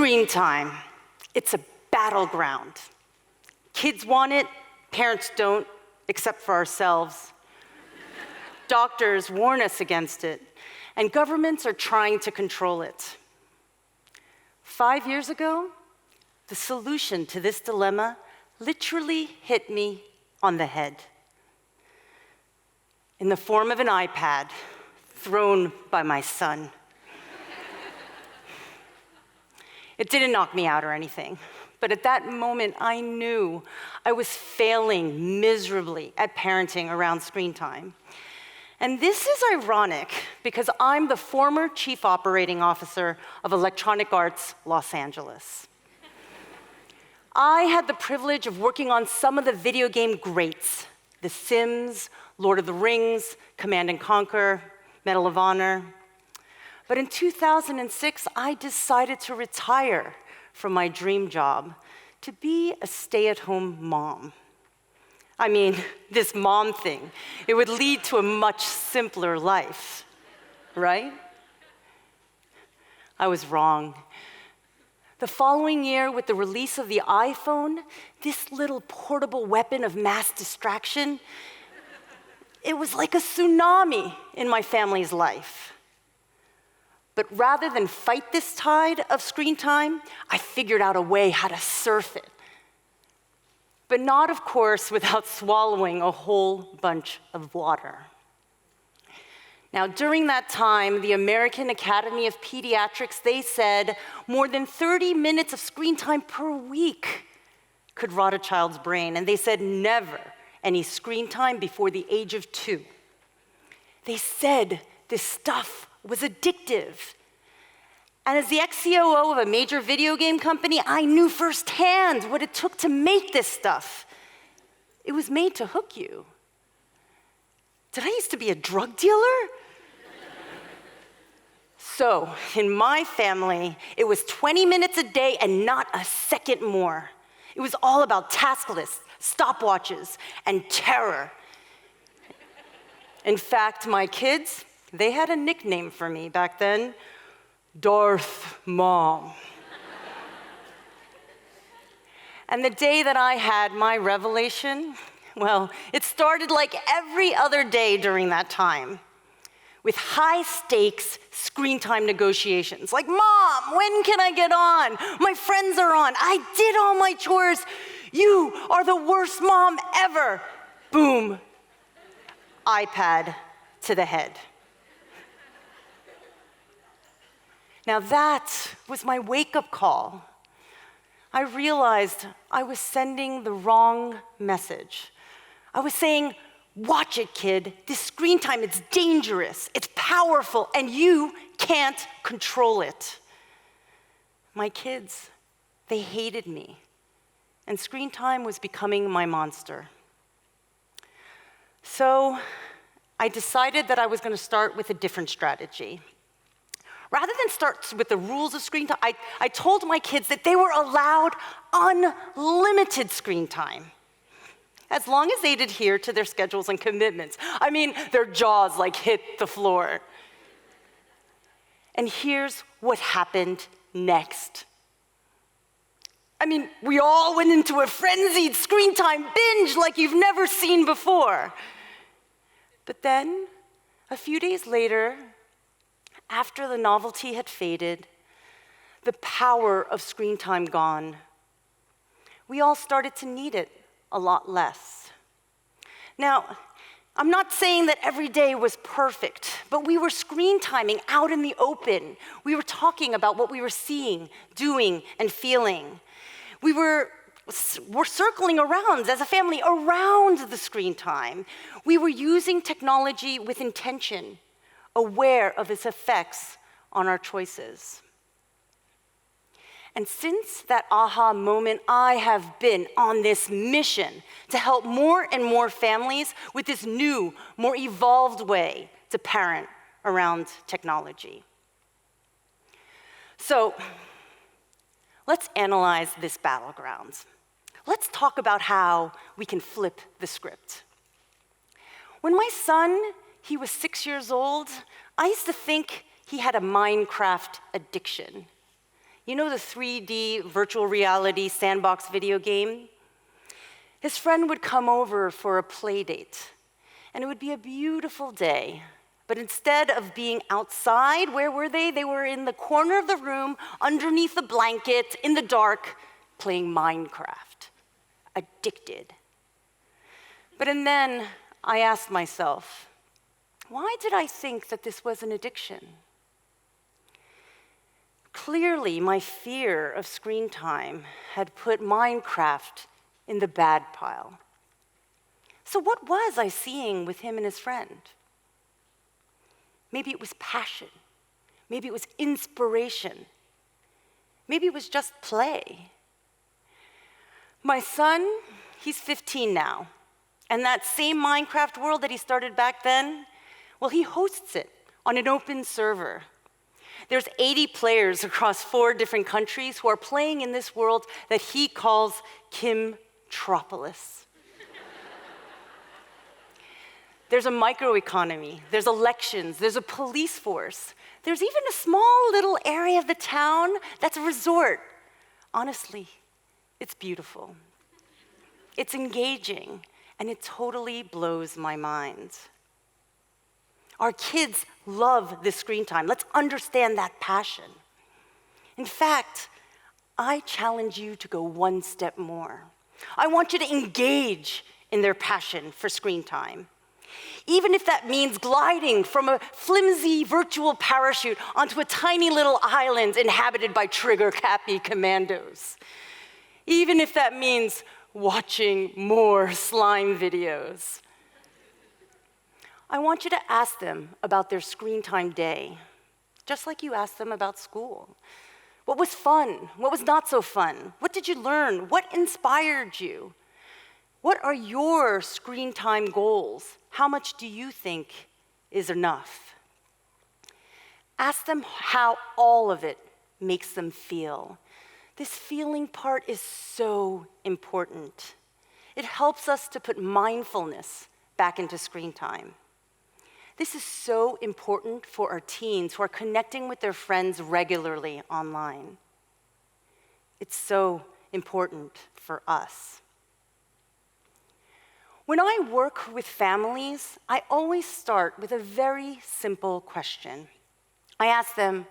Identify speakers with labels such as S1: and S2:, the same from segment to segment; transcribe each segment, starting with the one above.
S1: Screen time. It's a battleground. Kids want it, parents don't, except for ourselves. Doctors warn us against it, and governments are trying to control it. 5 years ago, the solution to this dilemma literally hit me on the head in the form of an iPad thrown by my son. It didn't knock me out or anything, but at that moment, I knew I was failing miserably at parenting around screen time. And this is ironic because I'm the former chief operating officer of Electronic Arts Los Angeles. I had the privilege of working on some of the video game greats, The Sims, Lord of the Rings, Command and Conquer, Medal of Honor. But in 2006, I decided to retire from my dream job to be a stay-at-home mom. I mean, this mom thing, it would lead to a much simpler life, right? I was wrong. The following year, with the release of the iPhone, this little portable weapon of mass distraction, it was like a tsunami in my family's life. But rather than fight this tide of screen time, I figured out a way how to surf it. But not, of course, without swallowing a whole bunch of water. Now, during that time, the American Academy of Pediatrics, they said more than 30 minutes of screen time per week could rot a child's brain. And they said never any screen time before the age of 2. They said this stuff was addictive. And as the ex-COO of a major video game company, I knew firsthand what it took to make this stuff. It was made to hook you. Did I used to be a drug dealer? So, in my family, it was 20 minutes a day and not a second more. It was all about task lists, stopwatches, and terror. In fact, my kids, they had a nickname for me back then, Darth Mom. And the day that I had my revelation, well, it started like every other day during that time, with high-stakes screen time negotiations. Like, Mom, when can I get on? My friends are on. I did all my chores. You are the worst mom ever. Boom. iPad to the head. Now that was my wake-up call. I realized I was sending the wrong message. I was saying, watch it, kid. This screen time, it's dangerous, it's powerful, and you can't control it. My kids, they hated me, and screen time was becoming my monster. So I decided that I was going to start with a different strategy. Rather than start with the rules of screen time, I told my kids that they were allowed unlimited screen time, as long as they'd adhere to their schedules and commitments. I mean, their jaws like hit the floor. And here's what happened next. I mean, we all went into a frenzied screen time binge like you've never seen before. But then, a few days later, after the novelty had faded, the power of screen time gone, we all started to need it a lot less. Now, I'm not saying that every day was perfect, but we were screen timing out in the open. We were talking about what we were seeing, doing, and feeling. We're circling around as a family around the screen time. We were using technology with intention, aware of its effects on our choices. And since that aha moment, I have been on this mission to help more and more families with this new, more evolved way to parent around technology. So, let's analyze this battleground. Let's talk about how we can flip the script. When my son, he was 6 years old, I used to think he had a Minecraft addiction. You know the 3D virtual reality sandbox video game? His friend would come over for a play date, and it would be a beautiful day. But instead of being outside, where were they? They were in the corner of the room, underneath a blanket, in the dark, playing Minecraft, addicted. But then I asked myself, why did I think that this was an addiction? Clearly, my fear of screen time had put Minecraft in the bad pile. So what was I seeing with him and his friend? Maybe it was passion. Maybe it was inspiration. Maybe it was just play. My son, he's 15 now, and that same Minecraft world that he started back then, well, he hosts it on an open server. There's 80 players across 4 different countries who are playing in this world that he calls Kimtropolis. There's a microeconomy, there's elections, there's a police force. There's even a small little area of the town that's a resort. Honestly, it's beautiful. It's engaging, and it totally blows my mind. Our kids love this screen time. Let's understand that passion. In fact, I challenge you to go one step more. I want you to engage in their passion for screen time. Even if that means gliding from a flimsy virtual parachute onto a tiny little island inhabited by trigger-happy commandos. Even if that means watching more slime videos. I want you to ask them about their screen time day, just like you asked them about school. What was fun? What was not so fun? What did you learn? What inspired you? What are your screen time goals? How much do you think is enough? Ask them how all of it makes them feel. This feeling part is so important. It helps us to put mindfulness back into screen time. This is so important for our teens who are connecting with their friends regularly online. It's so important for us. When I work with families, I always start with a very simple question. I ask them,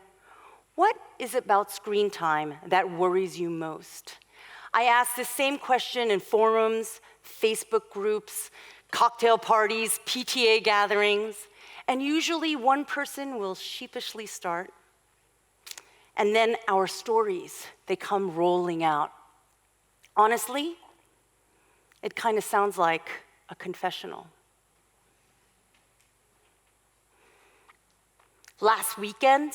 S1: what is it about screen time that worries you most? I ask the same question in forums, Facebook groups, cocktail parties, PTA gatherings, and usually one person will sheepishly start. And then our stories, they come rolling out. Honestly, it kind of sounds like a confessional. Last weekend,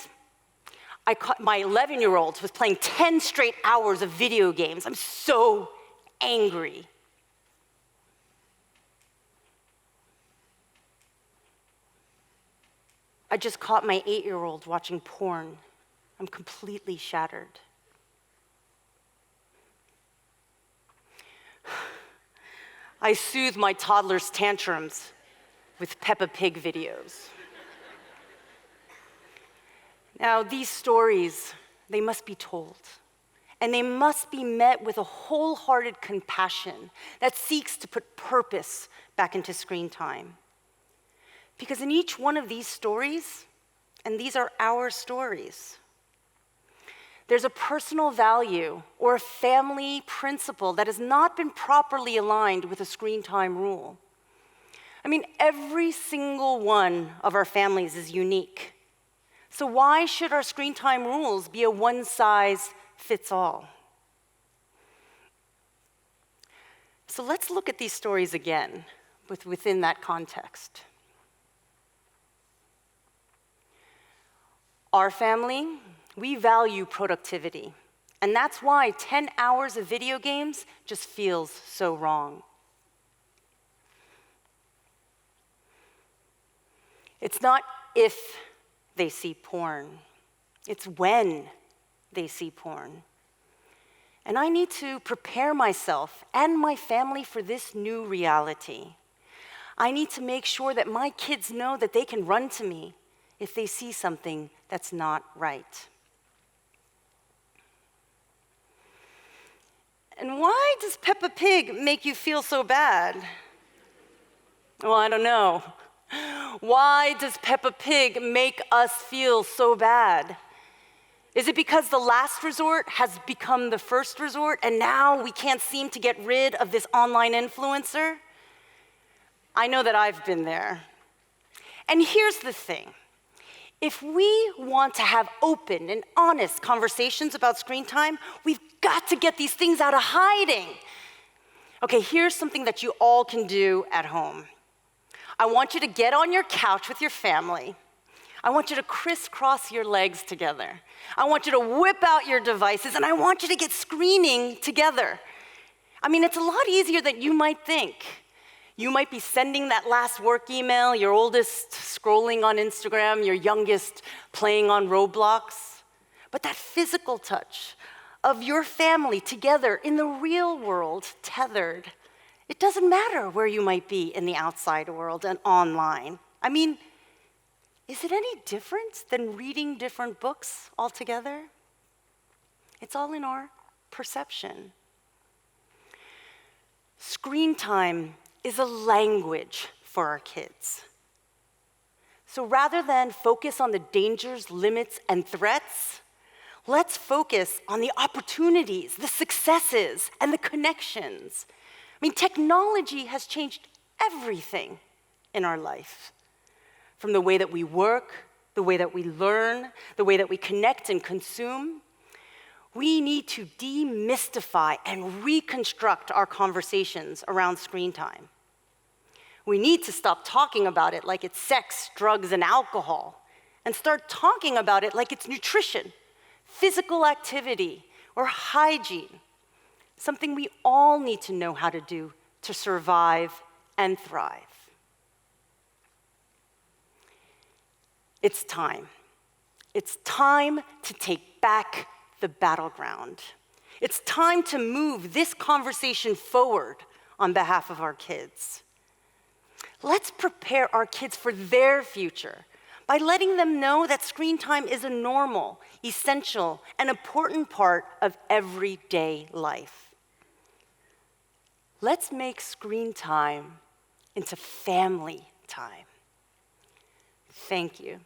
S1: my 11-year-old was playing 10 straight hours of video games. I'm so angry. I just caught my 8-year-old watching porn. I'm completely shattered. I soothe my toddler's tantrums with Peppa Pig videos. Now, these stories, they must be told, and they must be met with a wholehearted compassion that seeks to put purpose back into screen time. Because in each one of these stories, and these are our stories, there's a personal value or a family principle that has not been properly aligned with a screen time rule. I mean, every single one of our families is unique. So why should our screen time rules be a one-size-fits-all? So let's look at these stories again within that context. Our family, we value productivity, and that's why 10 hours of video games just feels so wrong. It's not if they see porn, it's when they see porn. And I need to prepare myself and my family for this new reality. I need to make sure that my kids know that they can run to me if they see something that's not right. And why does Peppa Pig make you feel so bad? Well, I don't know. Why does Peppa Pig make us feel so bad? Is it because the last resort has become the first resort and now we can't seem to get rid of this online influencer? I know that I've been there. And here's the thing. If we want to have open and honest conversations about screen time, we've got to get these things out of hiding. Okay, here's something that you all can do at home. I want you to get on your couch with your family. I want you to crisscross your legs together. I want you to whip out your devices, and I want you to get screening together. I mean, it's a lot easier than you might think. You might be sending that last work email, your oldest scrolling on Instagram, your youngest playing on Roblox. But that physical touch of your family together in the real world, tethered, it doesn't matter where you might be in the outside world and online. I mean, is it any different than reading different books altogether? It's all in our perception. Screen time is a language for our kids. So rather than focus on the dangers, limits, and threats, let's focus on the opportunities, the successes, and the connections. I mean, technology has changed everything in our life. From the way that we work, the way that we learn, the way that we connect and consume. We need to demystify and reconstruct our conversations around screen time. We need to stop talking about it like it's sex, drugs, and alcohol, and start talking about it like it's nutrition, physical activity, or hygiene, something we all need to know how to do to survive and thrive. It's time. It's time to take back the battleground. It's time to move this conversation forward on behalf of our kids. Let's prepare our kids for their future by letting them know that screen time is a normal, essential, and important part of everyday life. Let's make screen time into family time. Thank you.